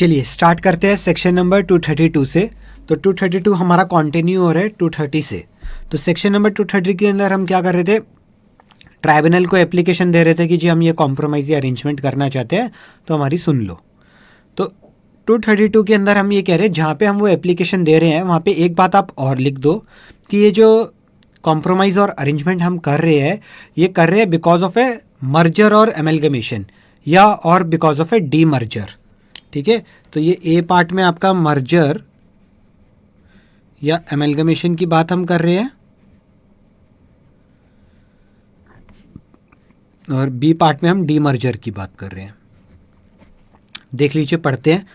चलिए स्टार्ट करते हैं सेक्शन नंबर 232 से। तो 232 हमारा कंटिन्यू हो रहा है 230 से। तो सेक्शन नंबर 230 के अंदर हम क्या कर रहे थे, ट्राइब्यूनल को एप्लीकेशन दे रहे थे कि जी हम ये कॉम्प्रोमाइज़ या अरेंजमेंट करना चाहते हैं, तो हमारी सुन लो। तो 232 के अंदर हम ये कह रहे हैं, जहाँ पे हम वो एप्लीकेशन दे रहे हैं वहाँ पे एक बात आप और लिख दो कि ये जो कॉम्प्रोमाइज़ और अरेंजमेंट हम कर रहे हैं, ये कर रहे हैं बिकॉज ऑफ ए मर्जर और एमलगमेशन या और because of A D merger. ठीक है, तो ये ए पार्ट में आपका मर्जर या एमलगमेशन की बात हम कर रहे हैं, और बी पार्ट में हम डी मर्जर की बात कर रहे हैं। देख लीजिए, पढ़ते हैं।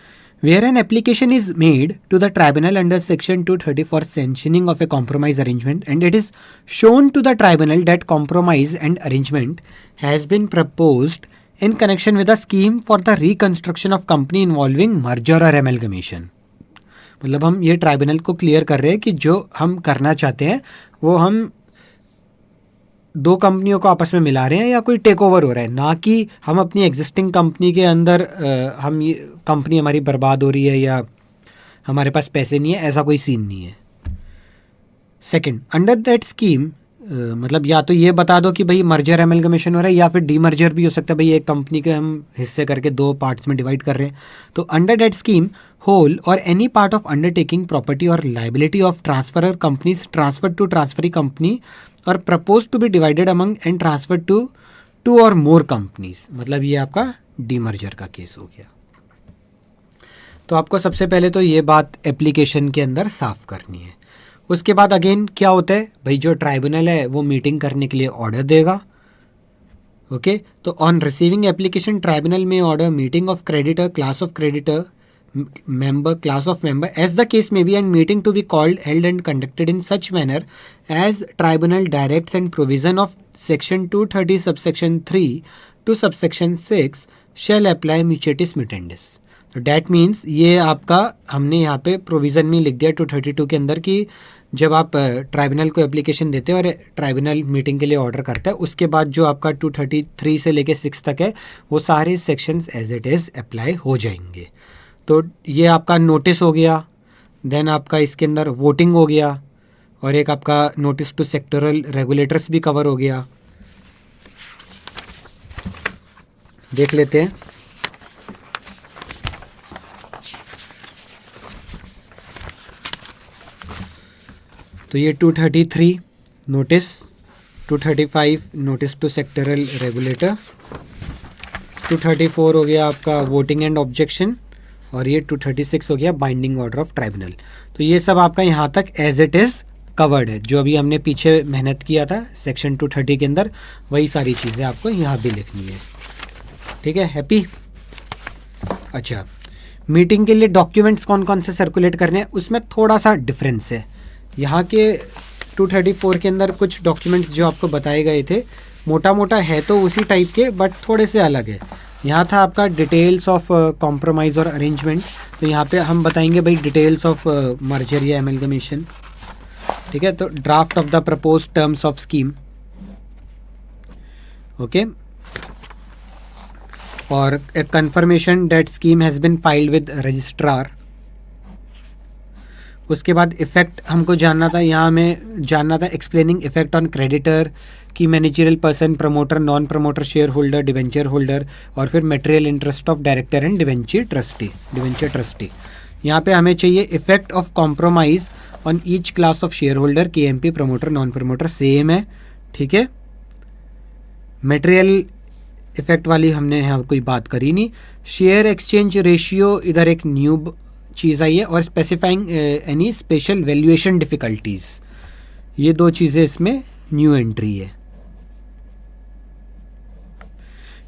Where an application is made to the tribunal under section 230 for sanctioning of a compromise arrangement and it is shown to the tribunal that compromise and arrangement has been proposed in connection with a scheme for the reconstruction of company involving merger or amalgamation। मतलब हम ये tribunal को clear कर रहे हैं कि जो हम करना चाहते हैं वो हम दो कंपनियों को आपस में मिला रहे हैं या कोई टेक ओवर हो रहा है, ना कि हम अपनी एग्जिस्टिंग कंपनी के अंदर हम ये कंपनी हमारी बर्बाद हो रही है या हमारे पास पैसे नहीं है, ऐसा कोई सीन नहीं है। सेकंड, अंडर दैट स्कीम, मतलब या तो ये बता दो कि भाई मर्जर एमलगमेशन हो रहा है या फिर डी मर्जर भी हो सकता है, भाई एक कंपनी के हम हिस्से करके दो पार्ट्स में डिवाइड कर रहे हैं। तो under that scheme whole or any part of undertaking property और liability of transferor companies transfer to transferee company or propose to be divided among and transfer to two or more companies, मतलब ये आपका D merger का case हो गया। तो आपको सबसे पहले तो ये बात एप्लीकेशन के अंदर साफ करनी है। उसके बाद अगेन क्या होता है, भाई जो ट्राइब्यूनल है वो मीटिंग करने के लिए ऑर्डर देगा। ओके, तो ऑन रिसीविंग एप्लीकेशन ट्राइब्यूनल में order meeting of creditor, class of creditor, member, class of member, as the case may be, and meeting to be called, held and conducted in such manner as tribunal directs and provision of section 230 subsection 3 to subsection 6 shall apply mutuatis mutandis। तो that means ये आपका हमने यहाँ पे provision में लिख दिया 232 के अंदर कि जब आप ट्राइब्यूनल को एप्लीकेशन देते हैं और ट्राइब्यूनल मीटिंग के लिए ऑर्डर करता है, उसके बाद जो आपका 233 से लेके 6 तक है वो सारे sections as it is apply हो जाएंगे। तो ये आपका नोटिस हो गया, देन आपका इसके अंदर वोटिंग हो गया, और एक आपका नोटिस टू सेक्टरल रेगुलेटर्स भी कवर हो गया। देख लेते हैं। तो ये 233 notice, 235 notice to sectoral regulator, 234 हो गया आपका वोटिंग एंड ऑब्जेक्शन, और ये 236 हो गया बाइंडिंग ऑर्डर ऑफ ट्राइब्यूनल। तो ये सब आपका यहाँ तक एज इट इज़ कवर्ड है। जो अभी हमने पीछे मेहनत किया था सेक्शन 230 के अंदर, वही सारी चीज़ें आपको यहाँ भी लिखनी है। ठीक है, हैप्पी। अच्छा, मीटिंग के लिए डॉक्यूमेंट्स कौन कौन से सर्कुलेट करने हैं, उसमें थोड़ा सा डिफरेंस है। यहाँ के 234 के अंदर कुछ डॉक्यूमेंट्स जो आपको बताए गए थे मोटा मोटा है तो उसी टाइप के, बट थोड़े से अलग है। यहाँ था आपका details of compromise or arrangement, तो यहाँ पे हम बताएंगे भाई डिटेल्स ऑफ मर्जर या एमलगमेशन। ठीक है, तो draft of the propose terms of scheme, okay, और confirmation that scheme has been filed with registrar. उसके बाद इफ़ेक्ट हमको जानना था, यहाँ हमें जानना था एक्सप्लेनिंग इफेक्ट ऑन क्रेडिटर की managerial person, promoter, non promoter, share holder, debenture holder, और फिर material interest of director and debenture trustee. यहाँ पे हमें चाहिए effect of compromise on each class of share holder, KMP, promoter, non promoter same है। ठीक है, मटेरियल इफेक्ट वाली हमने यहाँ कोई बात करी नहीं। शेयर एक्सचेंज रेशियो इधर एक न्यू चीज़ आई है, और specifying any special valuation difficulties, ये दो चीज़ें इसमें न्यू एंट्री है।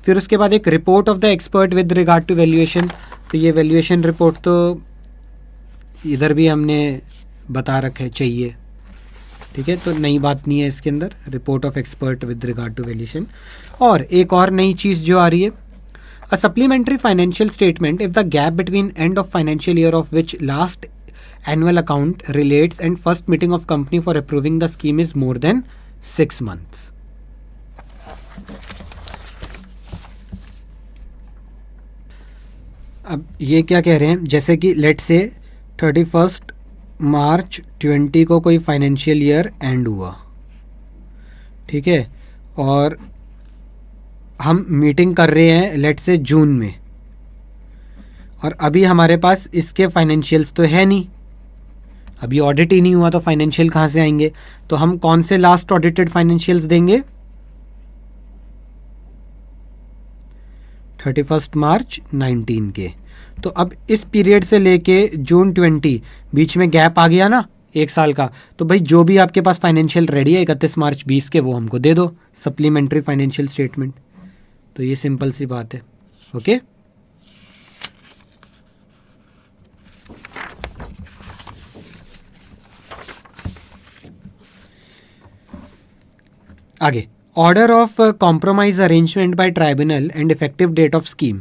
फिर उसके बाद एक report of the expert with regard to valuation, तो ये वैल्यूएशन रिपोर्ट तो इधर भी हमने बता रखा है चाहिए। ठीक है, तो नई बात नहीं है इसके अंदर, report of expert with regard to valuation. और एक और नई चीज़ जो आ रही है, a supplementary financial statement if the gap between end of financial year of which last annual account relates and first meeting of company for approving the scheme is more than 6 months। अब ये क्या कह रहे हैं, जैसे कि late से 31 मार्च 20 को कोई फाइनेंशियल ईयर एंड हुआ, ठीक है, और हम मीटिंग कर रहे हैं लेट से जून में, और अभी हमारे पास इसके फाइनेंशियल्स तो है नहीं, अभी ऑडिट ही नहीं हुआ तो फाइनेंशियल कहाँ से आएंगे। तो हम कौन से लास्ट ऑडिटेड फाइनेंशियल्स देंगे, 31 मार्च 19 के। तो अब इस पीरियड से लेके जून 20 बीच में गैप आ गया ना 1 साल का, तो भाई जो भी आपके पास फाइनेंशियल रेडी है 31 मार्च 20 के, वो हमको दे दो सप्लीमेंट्री फाइनेंशियल स्टेटमेंट। तो ये सिंपल सी बात है। ओके, आगे, order of compromise arrangement by tribunal and effective date of scheme.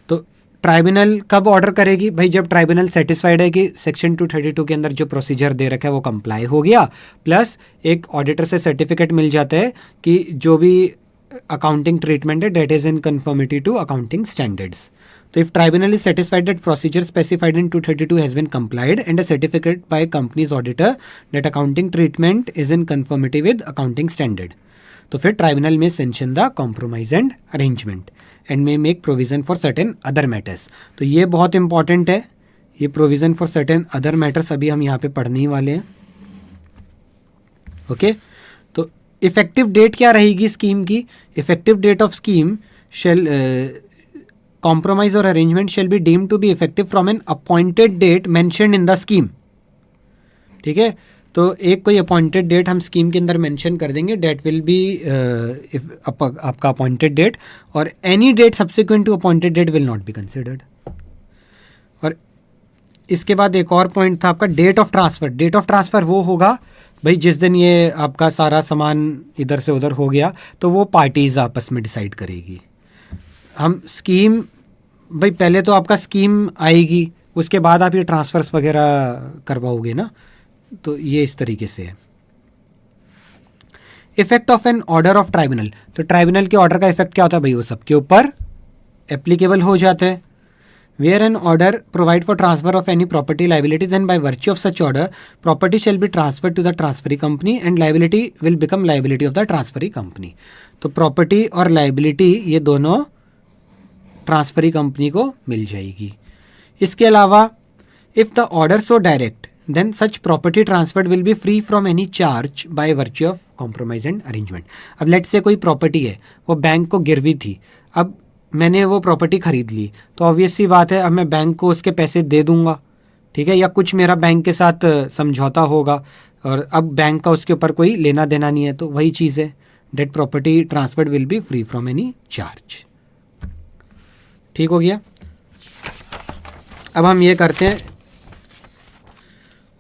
तो ट्राइब्यूनल कब ऑर्डर करेगी भाई, जब ट्राइब्यूनल सेटिस्फाइड है कि सेक्शन 232 के अंदर जो प्रोसीजर दे रखा है वो कंप्लाई हो गया, प्लस एक ऑडिटर से सर्टिफिकेट मिल जाता है कि जो भी अकाउंटिंग ट्रीटमेंट है that is in conformity to accounting standards. तो if tribunal is satisfied that procedure specified in 232 has been complied and a certificate by companies auditor that accounting treatment is in conformity with accounting standard, तो फिर tribunal may sanction the compromise and arrangement and may make provision for certain other matters. तो ये बहुत important है, ये provision for certain other matters अभी हम यहाँ पे पढ़ने ही वाले हैं। ओके, तो इफेक्टिव डेट क्या रहेगी स्कीम की, effective date of scheme shall compromise or arrangement shall be deemed to be effective from an appointed date mentioned in the scheme. ठीक है, तो एक कोई अपॉइंटेड डेट हम स्कीम के अंदर मेंशन कर देंगे, डेट विल बी आपका अपॉइंटेड डेट, और any date subsequent to appointed date will not be considered. और इसके बाद एक और पॉइंट था आपका date of transfer. Date of transfer वो होगा भाई जिस दिन ये आपका सारा सामान इधर से उधर हो गया, तो वो पार्टीज़ आपस में डिसाइड करेगी। हम स्कीम भाई पहले तो आपका स्कीम आएगी, उसके बाद आप ये ट्रांसफ़र्स वगैरह करवाओगे ना, तो ये इस तरीके से है। Effect of an order of tribunal, तो ट्राइब्यूनल के ऑर्डर का इफेक्ट क्या होता है भाई, वो सबके ऊपर एप्लीकेबल हो जाता है। Where an order provide for transfer of any property liability, then by virtue of such order property shall be transfer to the transferee company and liability will become liability of the transferee company. तो property और liability ये दोनों transferee company को मिल जाएगी। इसके अलावा if the order so direct then such property transferred will be free from any charge by virtue of compromise and arrangement। अब लेट से कोई प्रॉपर्टी है वो बैंक को गिरवी थी, अब मैंने वो प्रॉपर्टी खरीद ली, तो ऑब्वियस सी बात है अब मैं बैंक को उसके पैसे दे दूंगा, ठीक है, या कुछ मेरा बैंक के साथ समझौता होगा, और अब बैंक का उसके ऊपर कोई लेना देना नहीं है, तो वही चीज़ है, that property transferred will be free from any charge. ठीक हो गया। अब हम ये करते हैं,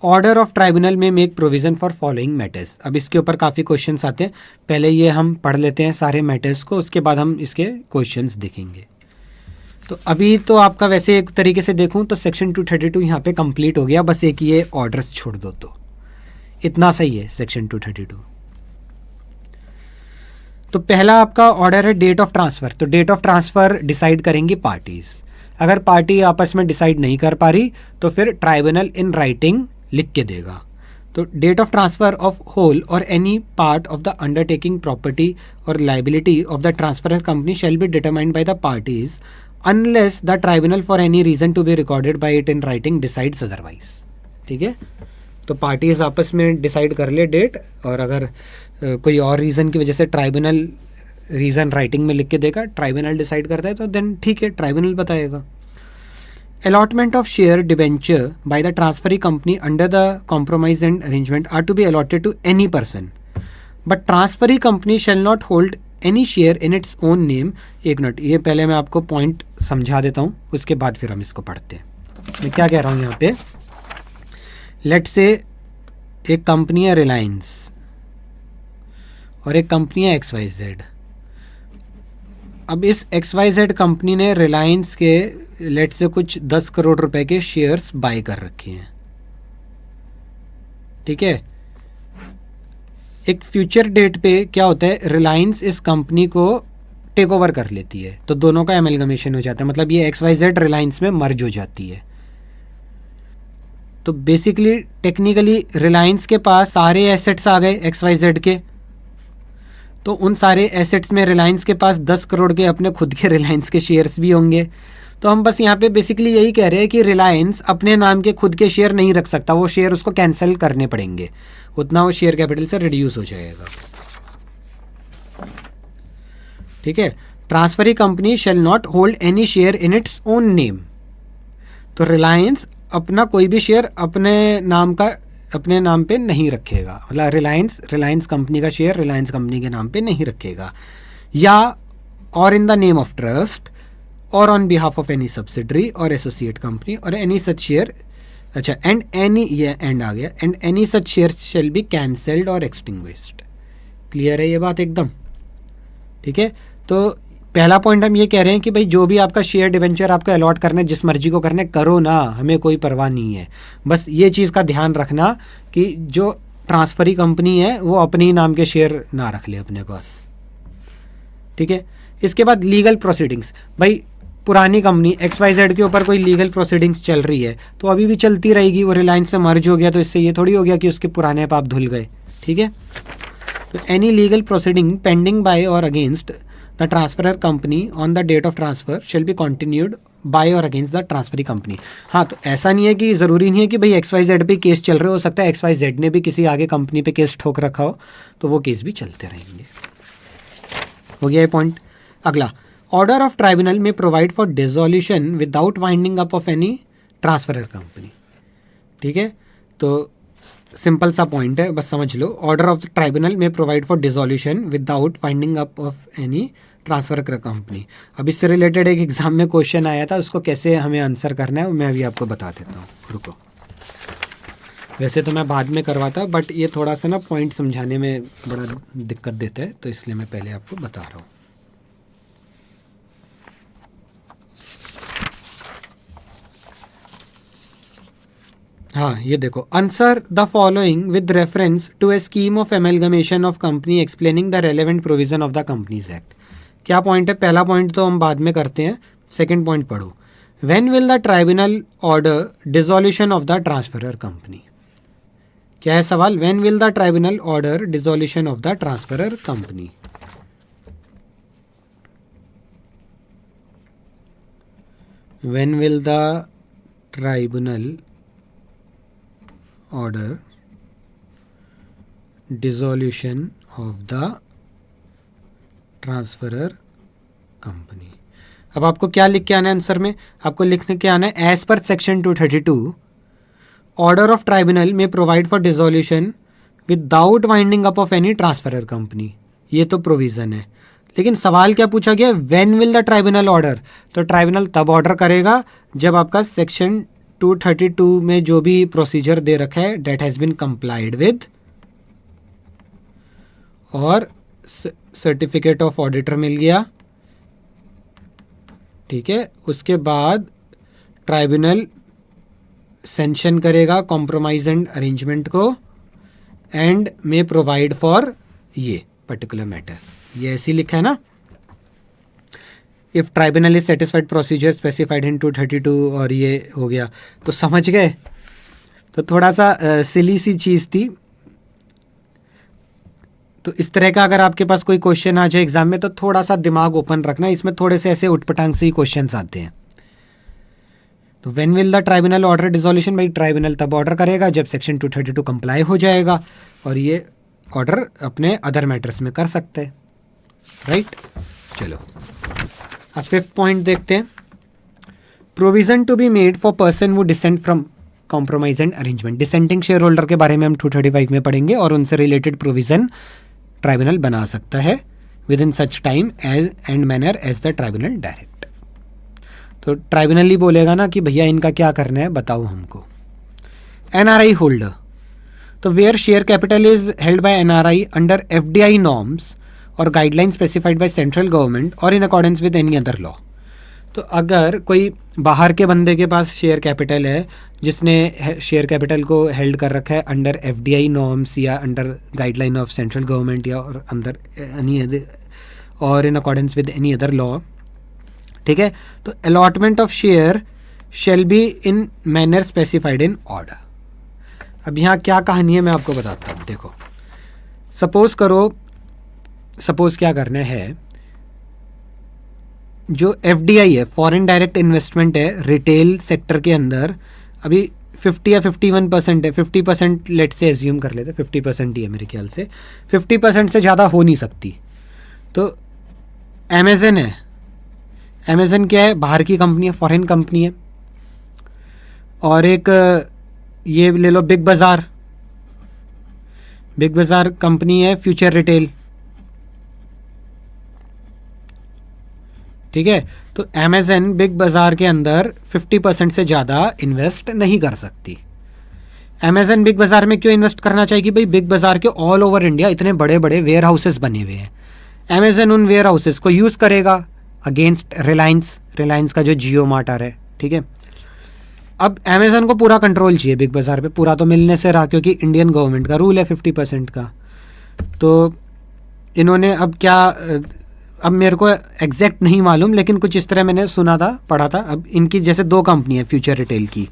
ऑर्डर ऑफ ट्राइब्यूनल में make provision for following matters. अब इसके ऊपर काफ़ी क्वेश्चंस आते हैं, पहले ये हम पढ़ लेते हैं सारे मैटर्स को, उसके बाद हम इसके क्वेश्चंस देखेंगे। तो अभी तो आपका वैसे एक तरीके से देखूं तो सेक्शन 232 यहाँ पे कंप्लीट हो गया, बस एक ये ऑर्डर्स छोड़ दो तो इतना सही है सेक्शन 232। तो पहला आपका ऑर्डर है डेट ऑफ ट्रांसफ़र। तो डेट ऑफ ट्रांसफ़र डिसाइड करेंगी पार्टीज़। अगर पार्टी आपस में डिसाइड नहीं कर पा रही तो फिर ट्राइब्यूनल इन राइटिंग लिख के देगा। तो date of transfer of whole or any part of the undertaking property और liability of the transferor company shall be determined by the parties unless the tribunal for any reason to be recorded by it in writing decides otherwise. ठीक है, तो parties आपस में decide कर ले date, और अगर कोई और रीज़न की वजह से ट्राइब्यूनल रीज़न राइटिंग में लिख के देगा, ट्राइब्यूनल डिसाइड करता है तो देन ठीक है, ट्राइब्यूनल बताएगा। Allotment of share debenture by the transferee company under the compromise and arrangement are to be allotted to any person, but transferee company shall not hold any share in its own name। एक minute, ये पहले मैं आपको point समझा देता हूँ, उसके बाद फिर हम इसको पढ़ते हैं। मैं क्या कह रहा हूँ यहाँ पे, लेट से एक कंपनी है रिलायंस और एक कंपनी है XYZ। अब इस XYZ कंपनी ने रिलायंस के लेट से कुछ 10 करोड़ रुपए के शेयर्स बाय कर रखे हैं। ठीक है, एक फ्यूचर डेट पे क्या होता है, रिलायंस इस कंपनी को टेक ओवर कर लेती है, तो दोनों का एमलगमेशन हो जाता है, मतलब ये XYZ रिलायंस में मर्ज हो जाती है। तो बेसिकली टेक्निकली रिलायंस के पास सारे एसेट्स आ गए XYZ के, तो उन सारे एसेट्स में रिलायंस के पास 10 करोड़ के अपने खुद के रिलायंस के शेयर्स भी होंगे। तो हम बस यहाँ पे बेसिकली यही कह रहे हैं कि रिलायंस अपने नाम के खुद के शेयर नहीं रख सकता, वो शेयर उसको कैंसिल करने पड़ेंगे, उतना वो शेयर कैपिटल से रिड्यूस हो जाएगा। ठीक है, transferee company shall not hold any share in its own name. तो रिलायंस अपना कोई भी शेयर अपने नाम पे नहीं रखेगा, मतलब रिलायंस कंपनी का शेयर रिलायंस कंपनी के नाम पे नहीं रखेगा, या or in the name of trust or on behalf of any subsidiary or associate company or any such share, अच्छा एंड एनी, ये एंड आ गया, and any such share shall be cancelled or extinguished. Clear है ये बात एकदम? ठीक है, तो पहला पॉइंट हम ये कह रहे हैं कि भाई जो भी आपका शेयर डिवेंचर आपको अलॉट करना है, जिस मर्जी को करना है करो ना, हमें कोई परवाह नहीं है। बस ये चीज़ का ध्यान रखना कि जो ट्रांसफरी कंपनी है वो अपने ही नाम के शेयर ना रख ले अपने पास। ठीक है, इसके बाद लीगल प्रोसीडिंग्स। भाई पुरानी कंपनी XYZ के ऊपर कोई लीगल प्रोसीडिंग्स चल रही है तो अभी भी चलती रहेगी, वो रिलायंस से मर्ज हो गया तो इससे ये थोड़ी हो गया कि उसके पुराने पाप धुल गए। ठीक है, तो any legal proceeding pending by or against the transferor company on the date of transfer shall be continued by or against the transferee company. हाँ, तो ऐसा नहीं है कि ज़रूरी नहीं है कि भाई XYZ पे केस चल रहे, हो सकता है XYZ ने भी किसी आगे कंपनी पे केस ठोक रखा हो, तो वो केस भी चलते रहेंगे। हो गया ये पॉइंट। अगला, order of tribunal may provide for dissolution without winding up of any transferor company. ठीक है, तो सिंपल सा पॉइंट है, बस समझ लो। Order of tribunal may provide for dissolution without winding up of any transfer company. अब इससे रिलेटेड एक एग्जाम में क्वेश्चन आया था, उसको कैसे हमें आंसर करना है मैं अभी आपको बता देता हूँ, रुको। वैसे तो मैं बाद में करवाता, बट ये थोड़ा सा ना पॉइंट समझाने में बड़ा दिक्कत देता है, तो इसलिए मैं पहले आपको बता रहा हूँ। हाँ, ये देखो, answer the following with reference to a scheme of amalgamation of company explaining the relevant provision of the companies act. क्या पॉइंट है? पहला पॉइंट तो हम बाद में करते हैं, सेकंड पॉइंट पढ़ो। When will the tribunal order dissolution of the transferor company? क्या है सवाल? When will the tribunal order dissolution of the transferor company? When will the tribunal order dissolution of the transferor company। अब आपको क्या लिख के आना है आंसर में? आपको लिखने के आना है as per section 232 order of tribunal may provide for dissolution without winding up of any transferor company. ये तो प्रोविजन है, लेकिन सवाल क्या पूछा गया? When will the tribunal order. तो ट्राइब्यूनल तब ऑर्डर करेगा जब आपका सेक्शन 232 में जो भी प्रोसीजर दे रखा है that has been complied with, और सर्टिफिकेट ऑफ ऑडिटर मिल गया। ठीक है, उसके बाद ट्राइब्यूनल सेंशन करेगा कॉम्प्रोमाइज एंड अरेंजमेंट को एंड मे प्रोवाइड फॉर ये पर्टिकुलर मैटर। ये ऐसे लिखा है ना, if tribunal is satisfied procedure specified in 232, और ये हो गया। तो समझ गए? तो थोड़ा सा सिली सी चीज़ थी। तो इस तरह का अगर आपके पास कोई क्वेश्चन आ जाए एग्जाम में तो थोड़ा सा दिमाग ओपन रखना, इसमें थोड़े से ऐसे उटपटांग से ही क्वेश्चन आते हैं। तो when will the tribunal order dissolution? भाई ट्राइब्यूनल तब ऑर्डर करेगा जब सेक्शन 232 कंप्लाई हो जाएगा, और ये ऑर्डर अपने अदर मैटर्स में कर सकते हैं, राइट। चलो अब फिफ्थ पॉइंट देखते हैं। Provision to be made for person who dissent from compromise and arrangement. Dissenting share holder के बारे में हम 235 में पढ़ेंगे, और उनसे रिलेटेड प्रोविजन ट्राइब्यूनल बना सकता है within such time as and manner as the tribunal direct. तो ट्राइब्यूनल ही बोलेगा ना कि भैया इनका क्या करना है, बताओ हमको। NRI होल्डर, तो where share capital is held by NRI under FDI norms or guideline specified by central government or in accordance with any other law. तो अगर कोई बाहर के बंदे के पास शेयर कैपिटल है, जिसने शेयर कैपिटल को हेल्ड कर रखा है अंडर FDI नॉर्म्स या under guideline of central government या और अंदर एनी और in accordance with any other law, ठीक है। तो allotment of share shall be in manner specified in order. अब यहाँ क्या कहानी है मैं आपको बताता हूँ। देखो सपोज क्या करना है, जो FDI है, फॉरेन डायरेक्ट इन्वेस्टमेंट है रिटेल सेक्टर के अंदर, अभी 50 या 51% है। 50% लेट से एज्यूम कर लेते, 50% ही है मेरे ख्याल से, 50% से ज़्यादा हो नहीं सकती। तो अमेज़न है, अमेज़न क्या है, बाहर की कंपनी है, फॉरेन कंपनी है। और एक ये ले लो बिग बाज़ार कंपनी है, फ्यूचर रिटेल, ठीक है। तो अमेज़न बिग बाज़ार के अंदर 50% से ज़्यादा इन्वेस्ट नहीं कर सकती। अमेज़न बिग बाज़ार में क्यों इन्वेस्ट करना चाहिए कि भाई बिग बाज़ार के ऑल ओवर इंडिया इतने बड़े बड़े वेयर हाउसेस बने हुए हैं। अमेज़न उन वेयर हाउसेस को यूज़ करेगा अगेंस्ट रिलायंस का जो जियो मार्ट आ रहा है, ठीक है। अब अमेज़न को पूरा कंट्रोल चाहिए बिग बाज़ार पे, पूरा तो मिलने से रहा क्योंकि इंडियन गवर्नमेंट का रूल है 50% का। तो इन्होंने अब मेरे को एग्जैक्ट नहीं मालूम, लेकिन कुछ इस तरह मैंने सुना था, पढ़ा था। अब इनकी जैसे दो कंपनी है फ्यूचर रिटेल की,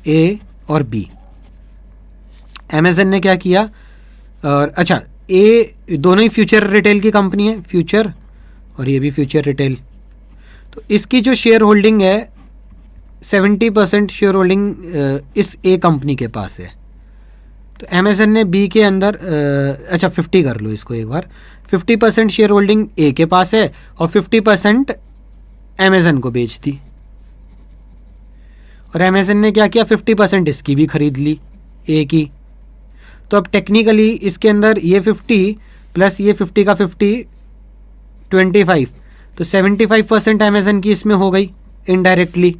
ए और बी। अमेज़न ने क्या किया, और अच्छा ए दोनों ही फ्यूचर रिटेल की कंपनी है, फ्यूचर, और ये भी फ्यूचर रिटेल। तो इसकी जो शेयर होल्डिंग है 70% शेयर होल्डिंग इस ए कंपनी के पास है। तो अमेज़न ने बी के अंदर 50 कर लो इसको एक बार, 50% शेयर होल्डिंग ए के पास है और 50% अमेज़न को बेच दी। और अमेज़न ने क्या किया, 50% इसकी भी खरीद ली ए की। तो अब टेक्निकली इसके अंदर ये 50 प्लस ये 50 का 50 25, तो 75% अमेज़न की इसमें हो गई इनडायरेक्टली।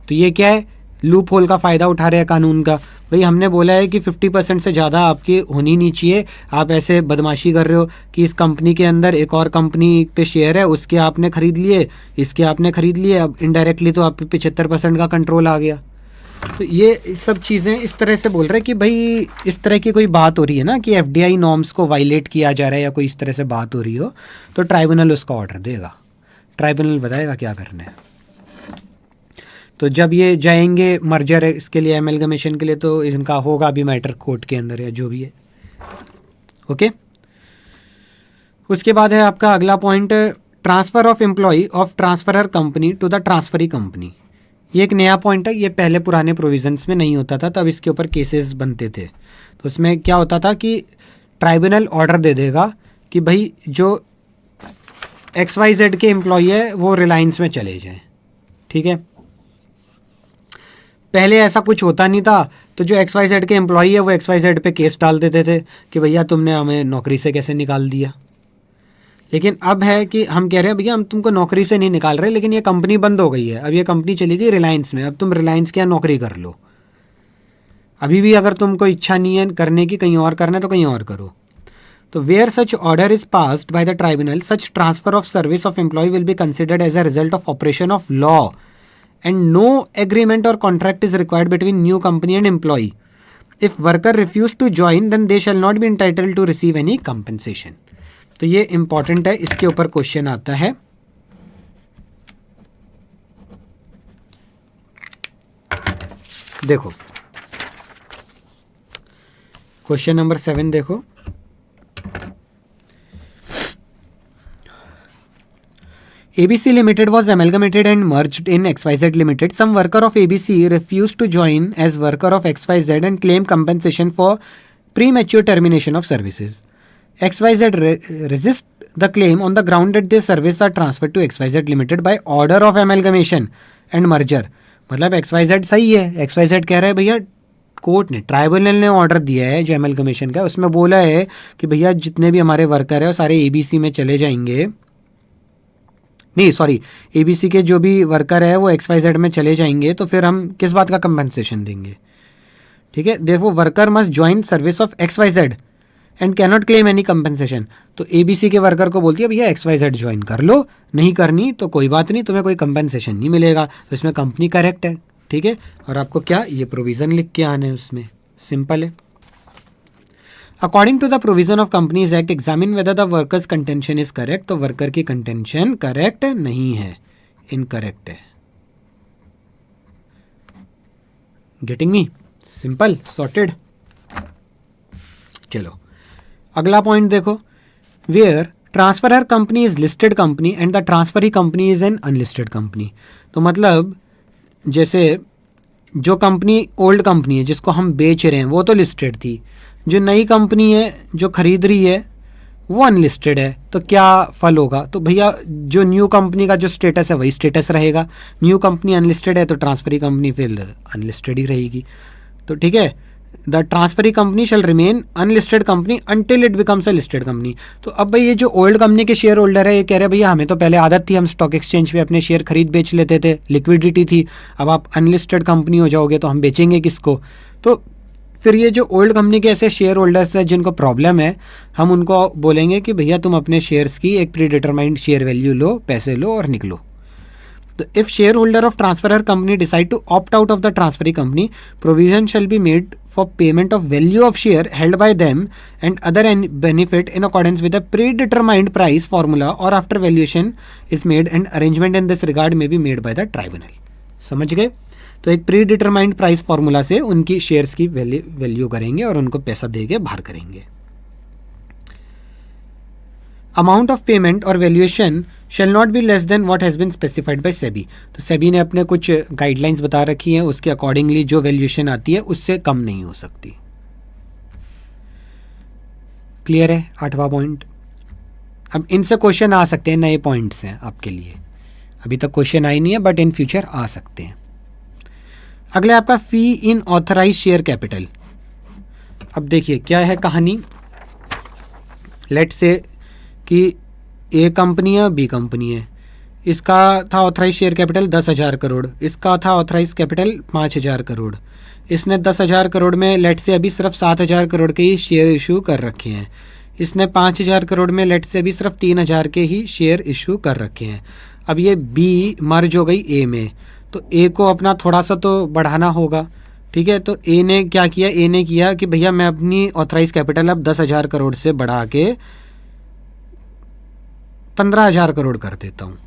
तो ये क्या है, लूप होल का फ़ायदा उठा रहे हैं कानून का। भाई हमने बोला है कि 50% से ज़्यादा आपकी होनी नहीं चाहिए, आप ऐसे बदमाशी कर रहे हो कि इस कंपनी के अंदर एक और कंपनी पे शेयर है, उसके आपने ख़रीद लिए, इसके आपने ख़रीद लिए, अब इनडायरेक्टली तो आप पे 75% का कंट्रोल आ गया। तो ये सब चीज़ें इस तरह से बोल रहे हैं कि भाई इस तरह की कोई बात हो रही है ना कि FDI नॉर्म्स को वायलेट किया जा रहा है या कोई इस तरह से बात हो रही हो, तो ट्राइब्यूनल उसका ऑर्डर देगा, ट्राइब्यूनल बताएगा क्या करना है। तो जब ये जाएंगे मर्जर है इसके लिए, एमलगमेशन के लिए, तो इनका होगा अभी मैटर कोर्ट के अंदर या जो भी है, ओके। उसके बाद है आपका अगला point, transfer of employ of transferor company to the transferee company. ये एक नया पॉइंट है, ये पहले पुराने प्रोविजंस में नहीं होता था, तब इसके ऊपर केसेस बनते थे। तो उसमें क्या होता था कि ट्राइब्यूनल ऑर्डर दे देगा कि भाई जो XYZ के एम्प्लॉय है वो रिलायंस में चले जाएं, ठीक है। पहले ऐसा कुछ होता नहीं था, तो जो XYZ के एम्प्लॉई है वो XYZ पे केस डाल देते थे कि भैया तुमने हमें नौकरी से कैसे निकाल दिया। लेकिन अब है कि हम कह रहे हैं भैया हम तुमको नौकरी से नहीं निकाल रहे, लेकिन ये कंपनी बंद हो गई है, अब ये कंपनी चली गई रिलायंस में, अब तुम रिलायंस के यहाँ नौकरी कर लो। अभी भी अगर तुमको इच्छा नहीं है करने की, कहीं और करना है तो कहीं और करो। तो where such order is passed by the tribunal, such transfer of service of employ will be considered as a result of operation of law and no agreement or contract is required between new company and employee. If worker refuse to join, then they shall not be entitled to receive any compensation. तो ये important है, इसके ऊपर question आता है। देखो question number 7 देखो, ABC Limited was amalgamated and merged in XYZ Limited. Some worker of ABC refused to join as worker of XYZ and claim compensation for premature termination of services. XYZ resist the claim on the ground that their services are transferred to XYZ Limited by order of amalgamation and merger. मतलब XYZ सही है, XYZ कह रहा है भैया court ने, tribunal ने order दिया है जो एमलगमेशन का, उसमें बोला है कि भैया जितने भी हमारे वर्कर है वो सारे ABC में चले जाएंगे, नहीं सॉरी ABC के जो भी वर्कर है वो XYZ में चले जाएंगे, तो फिर हम किस बात का कंपनसेशन देंगे, ठीक है। देखो worker must join service of XYZ and can not claim any compensation. तो ABC के वर्कर को बोलती है भैया XYZ ज्वाइन कर लो, नहीं करनी तो कोई बात नहीं, तुम्हें कोई कंपनसेशन नहीं मिलेगा। तो इसमें कंपनी करेक्ट है, ठीक है। और आपको क्या ये प्रोविज़न लिख के आने हैं उसमें, सिंपल है। According to the provision of companies act examine whether the workers contention is correct. तो वर्कर की कंटेंशन करेक्ट नहीं है, इनकरेक्ट है। Getting me? Simple, sorted. चलो अगला पॉइंट देखो, where transferor company is listed company and the transferee company is an unlisted company. तो मतलब जैसे जो कंपनी ओल्ड कंपनी है जिसको हम बेच रहे हैं वो तो लिस्टेड थी, जो नई कंपनी है जो खरीद रही है वो अनलिस्टेड है, तो क्या फल होगा? तो भैया जो न्यू कंपनी का जो स्टेटस है वही स्टेटस रहेगा। न्यू कंपनी अनलिस्टेड है तो ट्रांसफरी कंपनी फिर अनलिस्टेड ही रहेगी। तो ठीक है, the transferee company shall remain unlisted company until it becomes a listed company. तो अब भाई ये जो ओल्ड कंपनी के शेयर होल्डर है ये कह रहे हैं भैया हमें तो पहले आदत थी, हम स्टॉक एक्सचेंज पे अपने शेयर खरीद बेच लेते थे, लिक्विडिटी थी, अब आप अनलिस्टेड कंपनी हो जाओगे तो हम बेचेंगे किसको? तो फिर ये जो ओल्ड कंपनी के ऐसे शेयर होल्डर्स हैं जिनको प्रॉब्लम है, हम उनको बोलेंगे कि भैया तुम अपने शेयर्स की एक प्री डिटरमाइंड शेयर वैल्यू लो, पैसे लो और निकलो। तो if share holder of transferor company decide to opt out of the transferee company, provision shall be made for payment of value of share held by them and other benefit in accordance with the predetermined price formula or after valuation is made and arrangement in this regard may be made by the tribunal. समझ गए? तो एक predetermined price formula से उनकी shares की value करेंगे और उनको पैसा देके बाहर करेंगे। अमाउंट ऑफ पेमेंट और valuation shall not be less than what has been specified by SEBI. तो सेबी ने अपने कुछ गाइडलाइंस बता रखी हैं, उसके अकॉर्डिंगली जो वैल्यूएशन आती है उससे कम नहीं हो सकती। क्लियर है? 8वां पॉइंट। अब इनसे क्वेश्चन आ सकते हैं, नए पॉइंट्स हैं आपके लिए, अभी तक क्वेश्चन आई नहीं है बट इन फ्यूचर आ सकते हैं। अगले आपका फी इन ऑथराइज शेयर कैपिटल। अब देखिए क्या है कहानी। लेट से कि ए कंपनी है, बी कंपनी है, इसका था ऑथराइज शेयर कैपिटल 10,000 करोड़, इसका था ऑथराइज कैपिटल 5,000 करोड़। इसने 10,000 करोड़ में लेट से अभी सिर्फ 7,000 करोड़ के ही शेयर इशू कर रखे हैं। इसने 5,000 करोड़ में लेट से अभी सिर्फ 3,000 के ही शेयर इशू कर रखे हैं। अब ये बी मर्ज हो गई ए में, तो ए को अपना थोड़ा सा तो बढ़ाना होगा। ठीक है, तो ए ने क्या किया? ए ने किया कि भैया मैं अपनी ऑथराइज कैपिटल अब 10,000 करोड़ से बढ़ा के 15,000 करोड़ कर देता हूँ।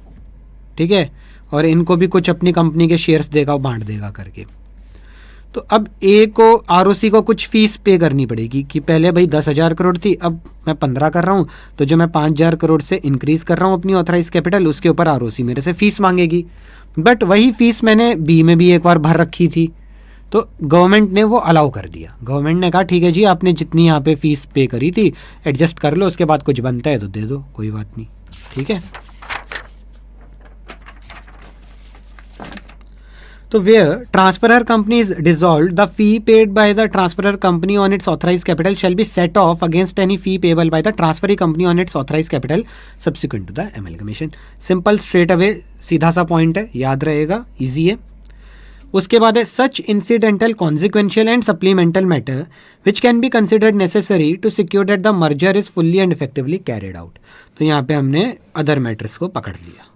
ठीक है, और इनको भी कुछ अपनी कंपनी के शेयर्स देगा, बांट देगा करके। तो अब ए को आरओसी को कुछ फीस पे करनी पड़ेगी कि पहले भाई 10,000 करोड़ थी, अब मैं 15 कर रहा हूँ, तो जो मैं 5,000 करोड़ से इंक्रीज कर रहा हूँ अपनी ऑथराइज कैपिटल, उसके ऊपर आरओसी मेरे से फीस मांगेगी। बट वही फीस मैंने बी में भी एक बार भर रखी थी, तो गवर्नमेंट ने वो अलाउ कर दिया। गवर्नमेंट ने कहा ठीक है जी, आपने जितनी यहाँ पे फीस पे करी थी एडजस्ट कर लो, उसके बाद कुछ बनता है तो दे दो, कोई बात नहीं। ठीक है, तो where transferor company is dissolved, the fee paid by the transferor company on its authorise capital shall be set off against any fee payable by the transferee company on its authorise capital subsequent to the amalgamation. Simple, straight away, सीधा सा point है, याद रहेगा, easy है। उसके बाद है such incidental consequential and supplemental matter which can be considered necessary to secure that the merger is fully and effectively carried out. तो यहाँ पे हमने अदर मैटर्स को पकड़ लिया।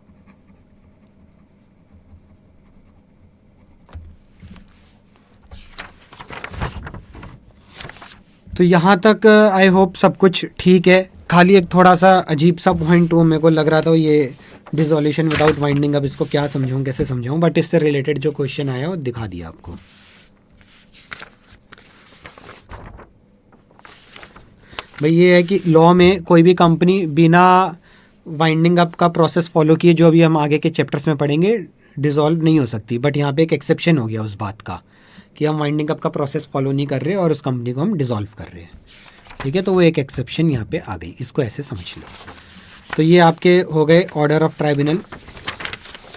तो यहाँ तक आई होप सब कुछ ठीक है। खाली एक थोड़ा सा अजीब सा पॉइंट वो मेरे को लग रहा था, ये डिसोल्यूशन विदाउट वाइंडिंग। अब इसको क्या समझाऊँ, कैसे समझाऊँ, बट इससे रिलेटेड जो क्वेश्चन आया वो दिखा दिया आपको। भाई ये है कि लॉ में कोई भी कंपनी बिना वाइंडिंग अप का प्रोसेस फॉलो किए, जो अभी हम आगे के चैप्टर्स में पढ़ेंगे, डिसॉल्व नहीं हो सकती। बट यहाँ पे एक एक्सेप्शन हो गया उस बात का कि हम वाइंडिंग अप का प्रोसेस फॉलो नहीं कर रहे और उस कंपनी को हम डिसॉल्व कर रहे हैं। ठीक है, तो वो एक एक्सेप्शन यहाँ पे आ गई, इसको ऐसे समझ लो। तो ये आपके हो गए ऑर्डर ऑफ ट्राइब्यूनल।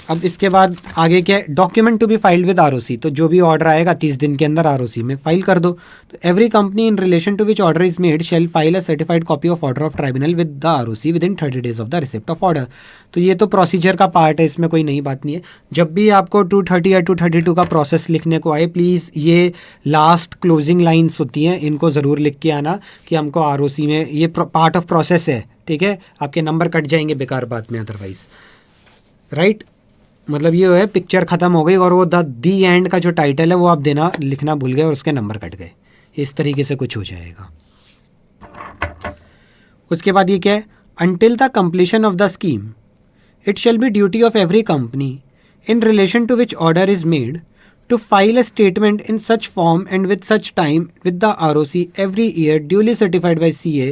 अब इसके बाद आगे क्या है, document to be filed with ROC. तो जो भी ऑर्डर आएगा 30 दिन के अंदर आरओसी में फाइल कर दो। तो every company in relation to which order is made shall file a certified copy of order of tribunal with the ROC within 30 days of the receipt of order. तो ये तो procedure का part है, इसमें कोई नई बात नहीं है। जब भी आपको 230 या 232 का प्रोसेस लिखने को आए, प्लीज़ ये लास्ट क्लोजिंग लाइन्स होती हैं, इनको ज़रूर लिख के आना कि हमको आरओसी में ये पार्ट ऑफ प्रोसेस है। ठीक है, आपके नंबर कट जाएंगे बेकार बात में अदरवाइज, राइट। मतलब ये है पिक्चर ख़त्म हो गई और वो दी एंड का जो टाइटल है वो आप देना लिखना भूल गए और उसके नंबर कट गए, इस तरीके से कुछ हो जाएगा। उसके बाद ये क्या है, until the completion of the scheme it shall be duty of every company in relation to which order is made to file a statement in such form and with such time with the ROC every year duly certified by CA,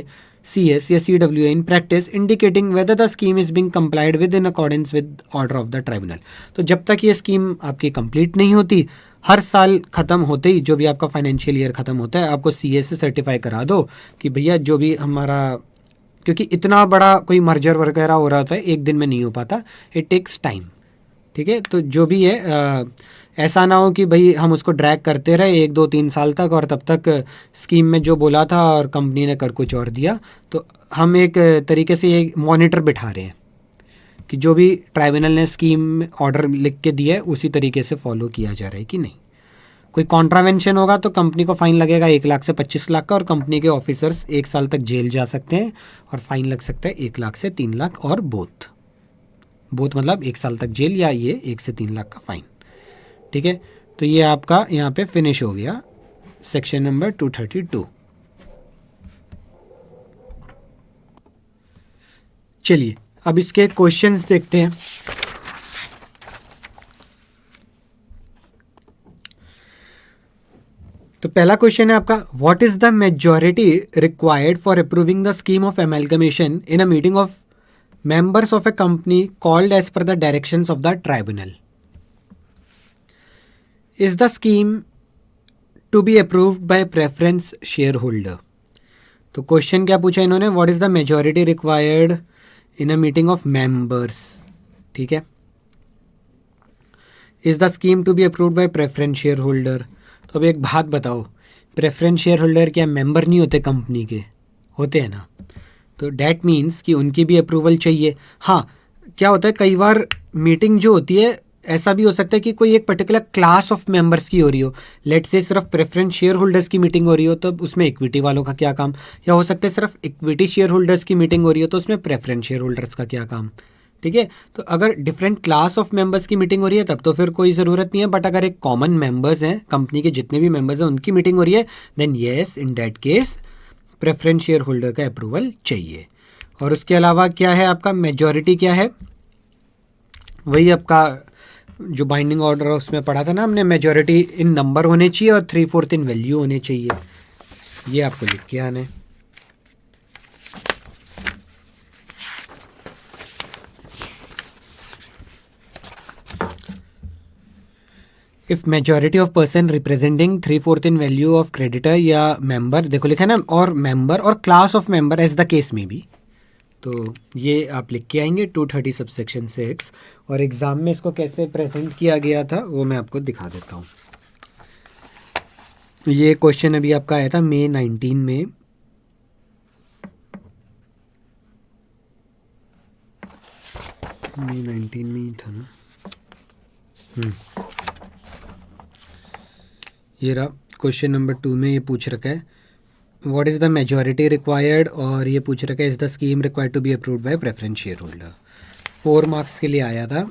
CS या CWA in practice indicating whether the scheme is being complied with in accordance with order of the tribunal. तो जब तक ये scheme आपकी complete नहीं होती, हर साल ख़त्म होते ही जो भी आपका फाइनेंशियल ईयर ख़त्म होता है आपको CA से सर्टिफाई करा दो कि भैया जो भी हमारा, क्योंकि इतना बड़ा कोई मर्जर वगैरह हो रहा होता है, एक दिन में नहीं हो पाता, इट टेक्स टाइम, ठीक है। तो जो भी है ऐसा ना हो कि भाई हम उसको ड्रैग करते रहे 1 2 3 साल तक और तब तक स्कीम में जो बोला था और कंपनी ने कर कुछ और दिया। तो हम एक तरीके से ये मॉनिटर बिठा रहे हैं कि जो भी ट्राइब्यूनल ने स्कीम ऑर्डर लिख के दिया है उसी तरीके से फॉलो किया जा रहा है कि नहीं। कोई कॉन्ट्रावेंशन होगा तो कंपनी को फ़ाइन लगेगा 1 लाख से 25 लाख का, और कंपनी के ऑफिसर्स 1 साल तक जेल जा सकते हैं और फाइन लग सकता है 1 लाख से 3 लाख, और बोथ मतलब 1 साल तक जेल या ये 1 से 3 लाख का फ़ाइन, ठीक है। तो ये आपका यहाँ पे फिनिश हो गया सेक्शन नंबर 232। चलिए अब इसके क्वेश्चंस देखते हैं। तो पहला क्वेश्चन है आपका, what is the majority required for approving the scheme of amalgamation in a meeting of members of a company called as per the directions of the tribunal? Is the scheme to be approved by preference shareholder? तो question क्या पूछा इन्होंने, what is the majority required in a meeting of members, ठीक है। Is the scheme to be approved by preference share holder. तो अब एक बात बताओ, प्रेफरेंस शेयर होल्डर क्या मेंबर नहीं होते कंपनी के? होते हैं ना। तो डैट मीन्स कि उनकी भी अप्रूवल चाहिए। हाँ, क्या होता है कई बार मीटिंग जो होती है ऐसा भी हो सकता है कि कोई एक पर्टिकुलर क्लास ऑफ मेंबर्स की हो रही हो, लेट से सिर्फ प्रेफरेंस शेयर होल्डर्स की मीटिंग हो रही हो तो उसमें इक्विटी वालों का क्या काम, या हो सकता है सिर्फ इक्विटी शेयर होल्डर्स की मीटिंग हो रही हो तो उसमें प्रेफरेंस शेयर होल्डर्स का क्या काम, ठीक है। तो अगर डिफरेंट क्लास ऑफ मेंबर्स की मीटिंग हो रही है तब तो फिर कोई ज़रूरत नहीं है, बट अगर एक कॉमन मेंबर्स हैं, कंपनी के जितने भी मेंबर्स हैं उनकी मीटिंग हो रही है, then yes in that case preference share holder का अप्रूवल चाहिए। और उसके अलावा क्या है आपका मेजॉरिटी, क्या है वही आपका जो बाइंडिंग ऑर्डर उसमें पढ़ा था ना हमने, मेजॉरिटी इन नंबर होने चाहिए और 3/4 इन वैल्यू होने चाहिए। ये आपको लिख के आना है। If majority of person representing 3/4 in value of creditor या मेंबर, देखो लिखा है ना, और मेंबर और class of member as the case में भी, तो ये आप लिख के आएंगे 230 सबसेक्शन 6। और एग्ज़ाम में इसको कैसे प्रेजेंट किया गया था वो मैं आपको दिखा देता हूँ। ये क्वेश्चन अभी आपका आया था May 19 में, May 19 में ही था ना। ये रहा क्वेश्चन नंबर 2 में ये पूछ रखा है what is the majority required, और ये पूछ रखा है is the scheme required to be approved by preference share holder. 4 marks के लिए आया था।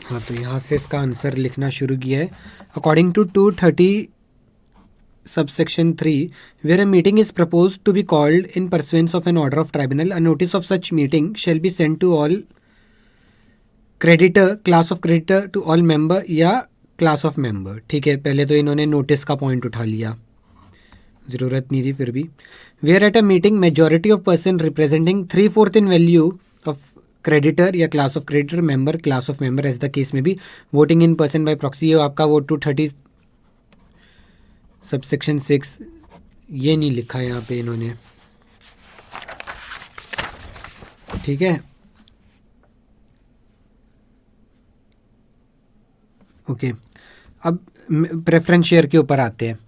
हाँ, तो यहाँ से इसका आंसर लिखना शुरू किया है। According to 230 subsection 3 where a meeting is proposed to be called in pursuance of an order of tribunal, a notice of such meeting shall be sent to all creditor, class of creditor, to all member या class of member, ठीक है। पहले तो इन्होंने notice का point उठा लिया, ज़रूरत नहीं थी फिर भी। Where at a meeting majority of person representing 3/4 in value of creditor या class of creditor, member, class of member as the case में be, voting in person by proxy. ये आपका वो 230 सबसेक्शन 6, ये नहीं लिखा है यहाँ पे इन्होंने, ठीक है। ओके, अब प्रेफरेंस शेयर के ऊपर आते हैं।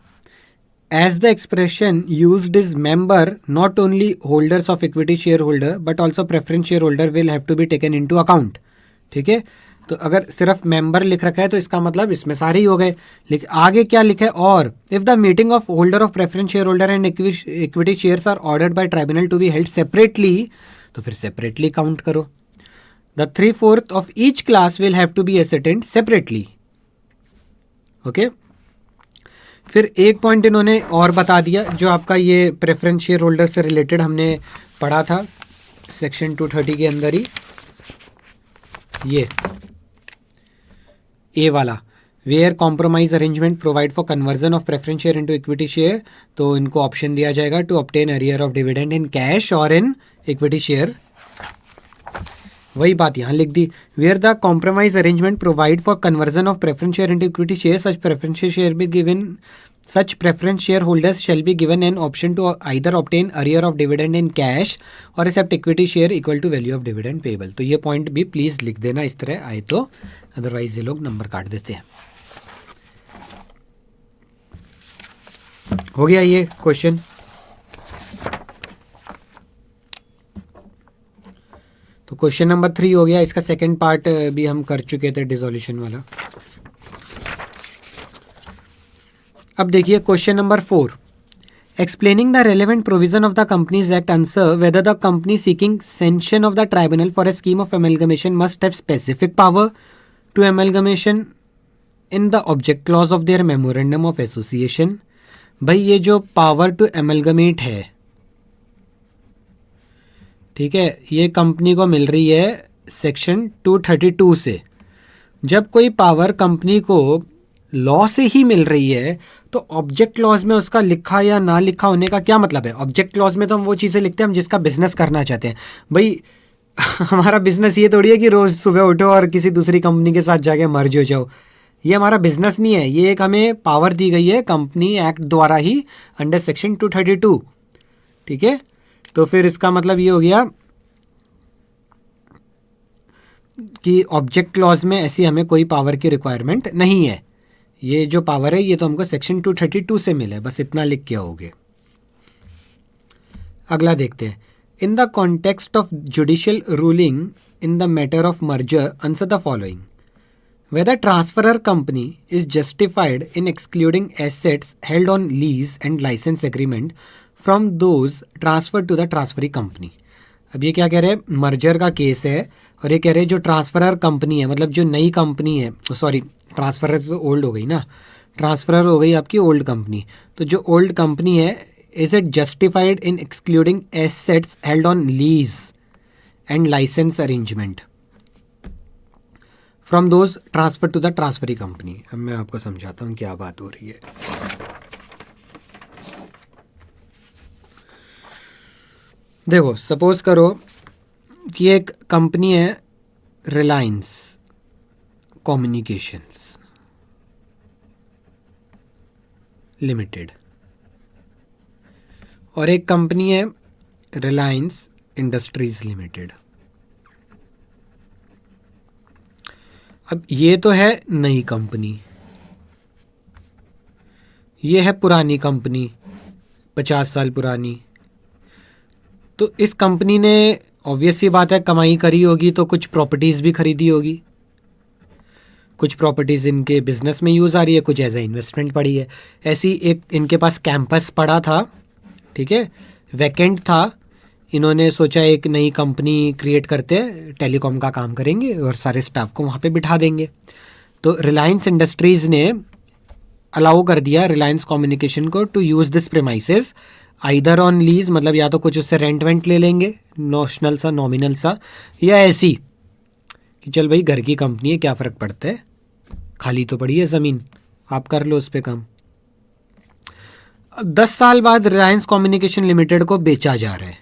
As the expression used is member, not only holders of equity share holder but also preference share holder will have to be taken into account, ठीक है। तो अगर सिर्फ मेंबर लिख रखा है तो इसका मतलब इसमें सारे ही हो गए। लेकिन आगे क्या लिखा है, और if the meeting of holder of preference share holder and equity shares are ordered by tribunal to be held separately, तो फिर सेपरेटली काउंट करो। The 3/4 of each class will have to be assented separately. Okay, फिर एक point इन्होंने और बता दिया जो आपका ये प्रेफरेंस शेयर होल्डर से रिलेटेड हमने पढ़ा था सेक्शन 230 के अंदर ही, ये ए वाला, where compromise arrangement provide for conversion of preference share into equity share. तो इनको ऑप्शन दिया जाएगा to obtain arrear of dividend in cash or in equity share. वही बात यहाँ लिख दी, where the compromise arrangement provide for conversion of preference share into equity share, such preference shareholders shall be given an option to either obtain arrear of dividend in cash or accept equity share equal to value of dividend payable। तो ये point भी please लिख देना इस तरह आए तो, otherwise ये लोग नंबर काट देते हैं। हो गया ये क्वेश्चन। तो क्वेश्चन नंबर 3 हो गया, इसका सेकंड पार्ट भी हम कर चुके थे डिसोल्यूशन वाला। अब देखिए question number 4, explaining the relevant provision of the companies act, answer whether the company seeking sanction of the tribunal for a scheme of amalgamation must have specific power to amalgamation in the object clause of their memorandum of association. भाई ये जो power to amalgamate है, ठीक है, ये company को मिल रही है सेक्शन 232 से। जब कोई पावर कंपनी को लॉ से ही मिल रही है तो ऑब्जेक्ट क्लॉज में उसका लिखा या ना लिखा होने का क्या मतलब है? ऑब्जेक्ट क्लॉज में तो हम वो चीज़ें लिखते हैं हम जिसका बिजनेस करना चाहते हैं। भाई हमारा बिजनेस ये थोड़ी है कि रोज़ सुबह उठो और किसी दूसरी कंपनी के साथ जाके मर्ज हो जाओ, ये हमारा बिजनेस नहीं है। ये एक हमें पावर दी गई है कंपनी एक्ट द्वारा ही अंडर सेक्शन 232, ठीक है। तो फिर इसका मतलब ये हो गया कि ऑब्जेक्ट क्लॉज में ऐसी हमें कोई पावर की रिक्वायरमेंट नहीं है। ये जो पावर है ये तो हमको सेक्शन 232 से मिला है, बस इतना लिख के आओगे। अगला देखते हैं, in the context of judicial ruling in the matter of merger answer the following, whether transferor company is justified in excluding assets held on lease and license agreement from those transferred to the transferee company। अब ये क्या कह रहे हैं, merger का case है और ये कह रहे हैं जो ट्रांसफरर कंपनी है, मतलब जो नई कंपनी है, सॉरी ट्रांसफरर तो ओल्ड हो गई ना, ट्रांसफरर हो गई आपकी ओल्ड कंपनी। तो जो ओल्ड कंपनी है, is it justified in excluding assets held on lease and licence arrangement from those transfer to the transferee company. अब मैं आपको समझाता हूँ क्या बात हो रही है। देखो सपोज करो कि एक कंपनी है रिलायंस कम्युनिकेशंस लिमिटेड और एक कंपनी है रिलायंस इंडस्ट्रीज लिमिटेड। अब ये तो है नई कंपनी, ये है पुरानी कंपनी 50 साल पुरानी। तो इस कंपनी ने ऑब्वियस सी बात है कमाई करी होगी तो कुछ प्रॉपर्टीज़ भी खरीदी होगी, कुछ प्रॉपर्टीज़ इनके बिजनेस में यूज़ आ रही है, कुछ एज ए इन्वेस्टमेंट पड़ी है। ऐसी एक इनके पास कैंपस पड़ा था, ठीक है, वैकेंट था। इन्होंने सोचा एक नई कंपनी क्रिएट करते हैं, टेलीकॉम का काम करेंगे और सारे स्टाफ को वहाँ पे बिठा देंगे। तो रिलायंस इंडस्ट्रीज़ ने अलाउ कर दिया रिलायंस कम्युनिकेशन को to use this premises either on lease, मतलब या तो कुछ उससे रेंट वेंट ले लेंगे नॉशनल सा नॉमिनल सा, या ऐसी कि चल भाई घर की कंपनी है क्या फ़र्क पड़ता है, खाली तो पड़ी है ज़मीन, आप कर लो उस पर काम। 10 साल बाद रिलायंस कम्युनिकेशन लिमिटेड को बेचा जा रहा है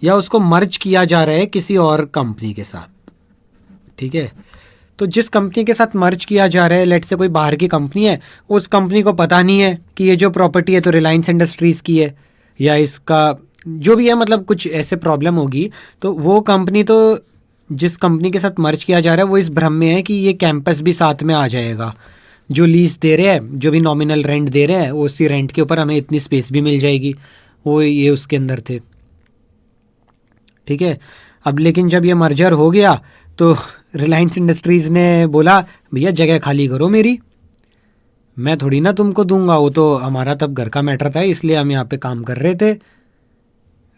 या उसको मर्ज किया जा रहा है किसी और कंपनी के साथ, ठीक है। तो जिस कंपनी के साथ मर्ज किया जा रहा है, लेट से कोई बाहर की कंपनी है, उस कंपनी को पता नहीं है कि ये जो प्रॉपर्टी है तो रिलायंस इंडस्ट्रीज़ की है या इसका जो भी है, मतलब कुछ ऐसे प्रॉब्लम होगी। तो वो कंपनी तो जिस कंपनी के साथ मर्ज किया जा रहा है वो इस भ्रम में है कि ये कैंपस भी साथ में आ जाएगा, जो लीज दे रहे हैं, जो भी नॉमिनल रेंट दे रहे हैं, वो उसी रेंट के ऊपर हमें इतनी स्पेस भी मिल जाएगी, वो ये उसके अंदर थे, ठीक है। अब लेकिन जब ये मर्जर हो गया तो रिलायंस इंडस्ट्रीज़ ने बोला भैया जगह खाली करो मेरी, मैं थोड़ी ना तुमको दूंगा, वो तो हमारा तब घर का मैटर था इसलिए हम यहाँ पे काम कर रहे थे,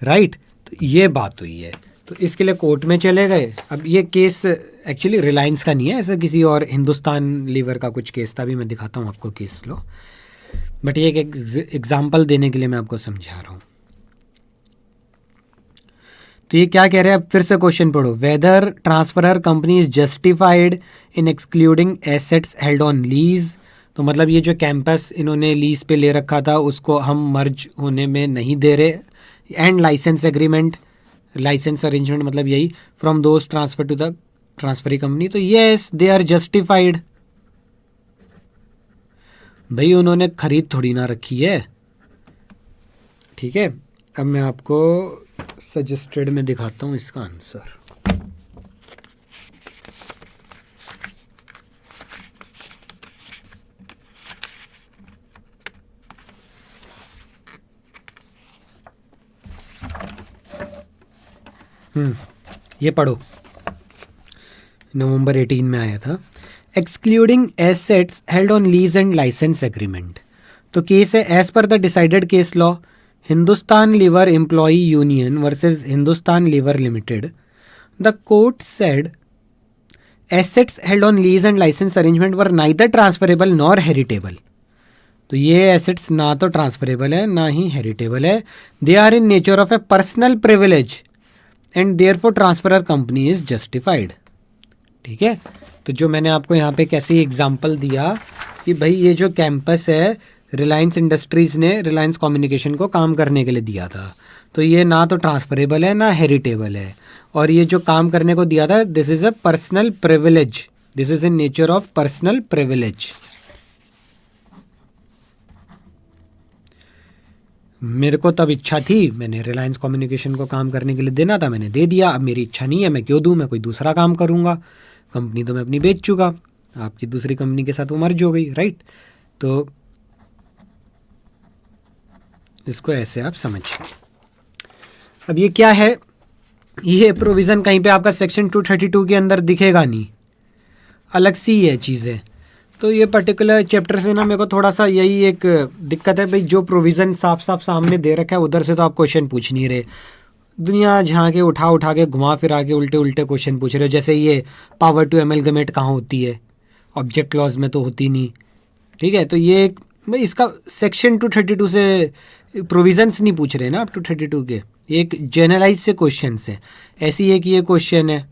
राइट। तो ये बात हुई है। तो इसके लिए कोर्ट में चले गए। अब ये केस एक्चुअली रिलायंस का नहीं है, ऐसा किसी और हिंदुस्तान लीवर का कुछ केस था, भी मैं दिखाता हूँ आपको केस लो, बट ये एक एग्जाम्पल देने के लिए मैं आपको समझा रहा हूँ। तो ये क्या कह रहे हैं, अब फिर से क्वेश्चन पढ़ो। Whether transferor company is justified in excluding assets held on lease. तो मतलब ये जो कैंपस इन्होंने लीज पे ले रखा था उसको हम मर्ज होने में नहीं दे रहे। And licence agreement, licence arrangement मतलब यही, from those transfer to the transferee company. तो येस दे आर जस्टिफाइड। भाई उन्होंने खरीद थोड़ी ना रखी है, ठीक है। अब मैं आपको सजेस्टेड में दिखाता हूँ इसका आंसर। ये पढ़ो, नवंबर 18 में आया था। Excluding assets held on lease and licence agreement. तो केस है as per the decided case law Hindustan Lever employee union versus Hindustan Lever limited. The court said assets held on lease and licence arrangement were neither transferable nor heritable. तो ये assets ना तो transferable है ना ही heritable है। They are in nature of a personal privilege and therefore transferor company is justified. ठीक है, तो जो मैंने आपको यहाँ पे कैसे एग्जांपल दिया कि भाई ये जो कैंपस है रिलायंस इंडस्ट्रीज़ ने रिलायंस कम्युनिकेशन को काम करने के लिए दिया था, तो ये ना तो ट्रांसफरेबल है ना हेरिटेबल है। और ये जो काम करने को दिया था this is a personal privilege, this is in nature of personal privilege. मेरे को तब इच्छा थी, मैंने रिलायंस कम्युनिकेशन को काम करने के लिए देना था, मैंने दे दिया। अब मेरी इच्छा नहीं है, मैं क्यों दूँ, मैं कोई दूसरा काम करूँगा। कंपनी तो मैं अपनी बेच चुका, आपकी दूसरी कंपनी के साथ वो मर्ज हो गई, राइट। तो इसको ऐसे आप समझिए। अब ये क्या है, ये प्रोविज़न कहीं पे आपका सेक्शन 232 के अंदर दिखेगा नहीं, अलग सी है चीज़ें। तो ये पर्टिकुलर चैप्टर से ना मेरे को थोड़ा सा यही एक दिक्कत है भाई, जो प्रोविज़न साफ साफ सामने दे रखा है उधर से तो आप क्वेश्चन पूछ नहीं रहे, दुनिया जहाँ के उठा के घुमा फिरा के उल्टे उल्टे क्वेश्चन पूछ रहे हो। जैसे ये पावर टू एमलगमेट कहाँ होती है, ऑब्जेक्ट क्लॉज में तो होती नहीं, ठीक है। तो ये एक भाई इसका सेक्शन 232 से प्रोविजंस नहीं पूछ रहे ना आप 232 के, एक जनरलाइज से क्वेश्चन है। ऐसी है कि ये क्वेश्चन है,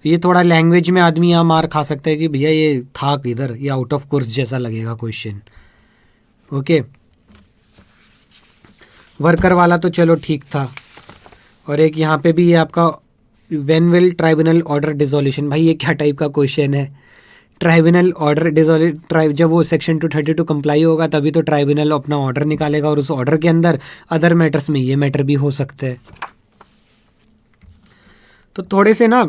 ये थोड़ा लैंग्वेज में आदमी यहाँ मार खा सकता है कि भैया ये था किधर, ये आउट ऑफ कोर्स जैसा लगेगा क्वेश्चन। ओके, वर्कर वाला तो चलो ठीक था। और एक यहाँ पे भी ये आपका when will tribunal order dissolution, भाई ये क्या टाइप का क्वेश्चन है। ट्राइब्यूनल ऑर्डर डिसोल्यूशन, जब वो सेक्शन 232 कंप्लाई होगा तभी तो ट्राइब्यूनल अपना ऑर्डर निकालेगा, और उस ऑर्डर के अंदर अदर मैटर्स में ये मैटर भी हो सकते हैं। तो थोड़े से ना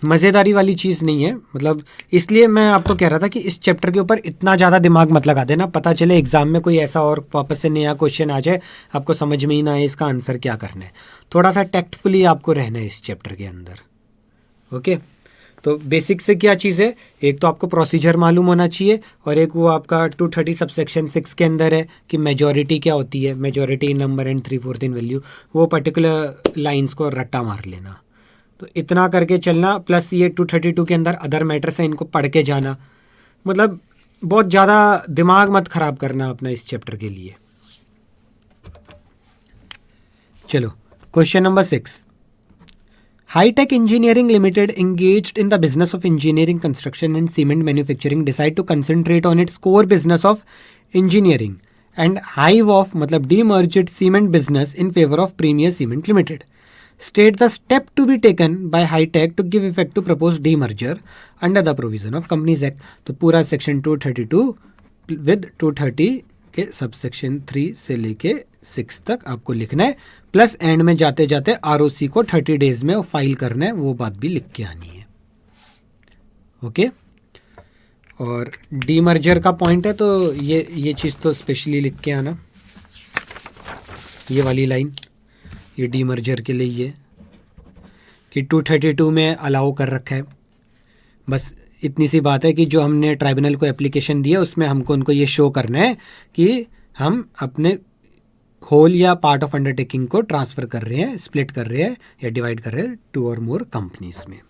मज़ेदारी वाली चीज़ नहीं है, मतलब इसलिए मैं आपको कह रहा था कि इस चैप्टर के ऊपर इतना ज़्यादा दिमाग मत लगा देना, पता चले एग्जाम में कोई ऐसा और वापस से नया क्वेश्चन आ जाए, आपको समझ में ही ना आए इसका आंसर क्या करना है। थोड़ा सा टैक्टफुली आपको रहना है इस चैप्टर के अंदर। ओके, तो बेसिक से क्या चीज़ है, एक तो आपको प्रोसीजर मालूम होना चाहिए, और एक वो आपका 230 सबसेक्शन 6 के अंदर है कि मेजॉरिटी क्या होती है, majority in number and 3/4 in value, वो पर्टिकुलर लाइंस को रट्टा मार लेना। तो इतना करके चलना, प्लस ये 232 के अंदर अदर मैटर्स हैं, इनको पढ़ के जाना। मतलब बहुत ज़्यादा दिमाग मत ख़राब करना अपना इस चैप्टर के लिए। चलो question number 6। Hi-Tech Engineering Limited, engaged in the business of engineering, construction and cement manufacturing, decide to concentrate on its core business of engineering and hive off मतलब demerged cement business in favor of Premier Cement Limited. State the step to be taken by Hi-Tech to give effect to proposed demerger under the provision of Companies Act. तो पूरा section 232 with 230 के subsection 3 से लेके 6 तक आपको लिखना है, plus and में जाते जाते आरओसी को 30 डेज में फाइल करना है, वो बात भी लिख के आनी है। ओके, और डीमर्जर का पॉइंट है तो ये चीज़ तो स्पेशली लिख के आना, ये वाली लाइन, ये डीमर्जर के लिए ये कि 232 में अलाउ कर रखा है। बस इतनी सी बात है कि जो हमने ट्राइब्यूनल को एप्लीकेशन दिया उसमें हमको उनको ये शो करना है कि हम अपने होल या पार्ट ऑफ अंडरटेकिंग को ट्रांसफ़र कर रहे हैं, स्प्लिट कर रहे हैं या डिवाइड कर रहे हैं 2 और मोर कंपनीज में।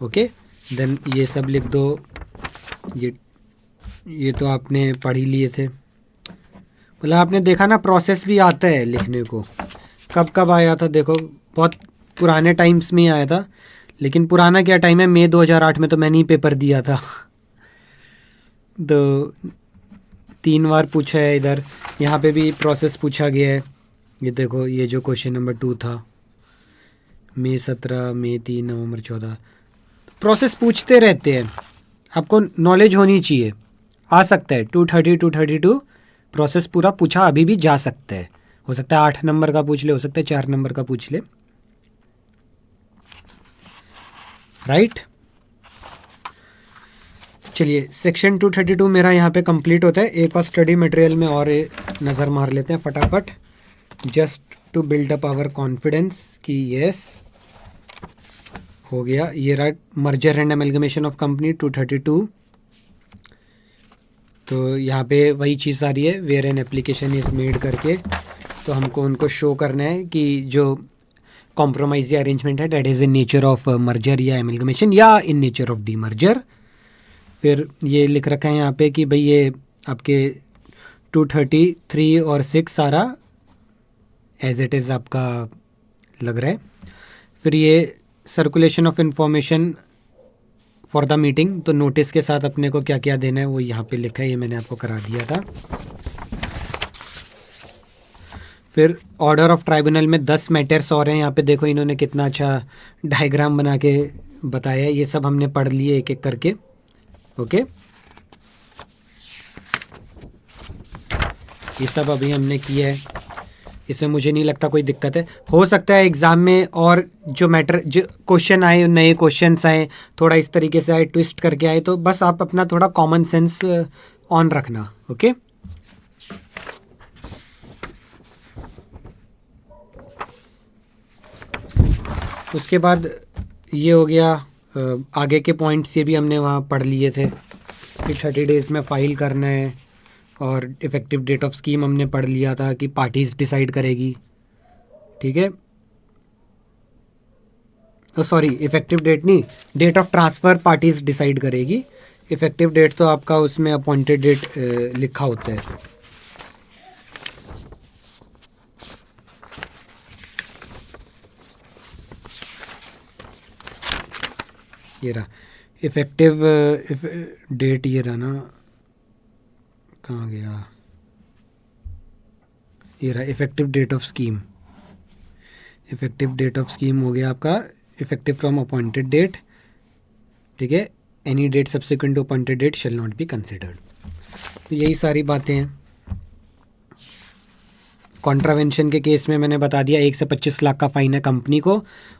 ओके, देन ये सब लिख दो। ये तो आपने पढ़ ही लिए थे, मतलब आपने देखा ना प्रोसेस भी आता है लिखने को। कब कब आया था देखो, बहुत पुराने टाइम्स में ही आया था, लेकिन पुराना क्या टाइम है, मई 2008 में तो मैंने ही पेपर दिया था। तो 3 बार पूछा है इधर, यहाँ पे भी प्रोसेस पूछा गया है। ये देखो, ये जो क्वेश्चन नंबर 2 था, मई 17, मई 3, नवंबर 14। प्रोसेस पूछते रहते हैं, आपको नॉलेज होनी चाहिए। आ सकता है 230, 232 प्रोसेस पूरा पूछा अभी भी जा सकता है। हो सकता है 8 नंबर का पूछ ले, हो सकता है 4 नंबर का पूछ ले, राइट। चलिए, सेक्शन 232 मेरा यहाँ पे कंप्लीट होता है। एक और स्टडी मटेरियल में और नज़र मार लेते हैं फटाफट, just to build up our confidence कि यस हो गया। ये रहा merger and amalgamation of company 232। तो यहाँ पे वही चीज़ आ रही है, where an application is made करके। तो हमको उनको शो करना है कि जो कॉम्प्रोमाइज़ या अरेंजमेंट है, that is in nature of merger या एमेलगमेशन या इन नेचर ऑफ डी मर्जर। फिर ये लिख रखा है यहाँ पे कि भाई ये आपके 233 और 6 सारा एज इट इज़ आपका लग रहा है। फिर ये circulation of information for the meeting, तो नोटिस के साथ अपने को क्या क्या देना है वो यहाँ पे लिखा है, ये मैंने आपको करा दिया था। फिर ऑर्डर ऑफ ट्राइब्यूनल में 10 मैटर्स और हैं। यहाँ पे देखो इन्होंने कितना अच्छा डायग्राम बना के बताया है। ये सब हमने पढ़ लिए एक एक करके। ओके, ये सब अभी हमने किया है, इसमें मुझे नहीं लगता कोई दिक्कत है। हो सकता है एग्ज़ाम में और जो मैटर जो क्वेश्चन आए, नए क्वेश्चंस आए, थोड़ा इस तरीके से आए, ट्विस्ट करके आए, तो बस आप अपना थोड़ा कॉमन सेंस ऑन रखना। ओके, उसके बाद ये हो गया। आगे के पॉइंट्स ये भी हमने वहाँ पढ़ लिए थे कि 30 डेज़ में फ़ाइल करना है, और इफ़ेक्टिव डेट ऑफ स्कीम हमने पढ़ लिया था कि पार्टीज डिसाइड करेगी। ठीक है, तो सॉरी, इफ़ेक्टिव डेट नहीं, date of transfer parties decide करेगी। इफ़ेक्टिव डेट तो आपका उसमें अपॉइंटेड डेट लिखा होता है। ये रहा इफ़ेक्टिव डेट, ये रहा ना, कहाँ गया, ये रहा effective date of scheme. Effective date of scheme हो गया आपका इफ़ेक्टिव फ्रॉम अपॉइंटेड डेट। ठीक है, any date subsequent to appointed date shall not be considered. तो यही सारी बातें हैं। कॉन्ट्रावेंशन के केस में मैंने बता दिया 1 से 25 लाख का फ़ाइन है कंपनी को,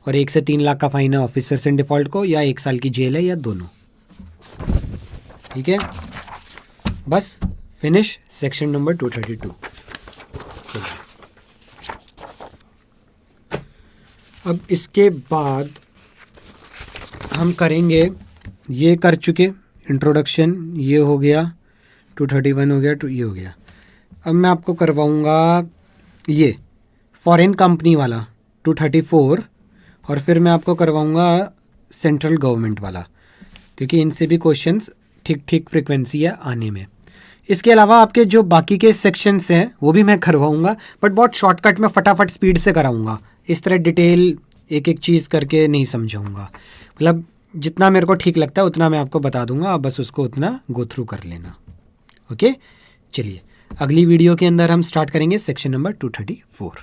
और 1 से 3 लाख का फ़ाइन है ऑफिसर्स इन डिफ़ॉल्ट को, या 1 साल की जेल है, या दोनों। ठीक है, बस फिनिश सेक्शन नंबर 232। अब इसके बाद हम करेंगे, ये कर चुके इंट्रोडक्शन, ये हो गया 231 हो गया, ये हो गया। अब मैं आपको करवाऊँगा ये फॉरेन कंपनी वाला 234, और फिर मैं आपको करवाऊँगा सेंट्रल गवर्नमेंट वाला, क्योंकि इनसे भी क्वेश्चंस ठीक ठीक फ्रिक्वेंसी है आने में। इसके अलावा आपके जो बाकी के सेक्शंस हैं वो भी मैं करवाऊँगा, बट बहुत शॉर्टकट में फटाफट स्पीड से कराऊँगा। इस तरह डिटेल एक एक चीज़ करके नहीं समझाऊँगा, मतलब जितना मेरे को ठीक लगता है उतना मैं आपको बता दूंगा, आप बस उसको उतना गो थ्रू कर लेना। ओके, चलिए अगली वीडियो के अंदर हम स्टार्ट करेंगे सेक्शन नंबर 234।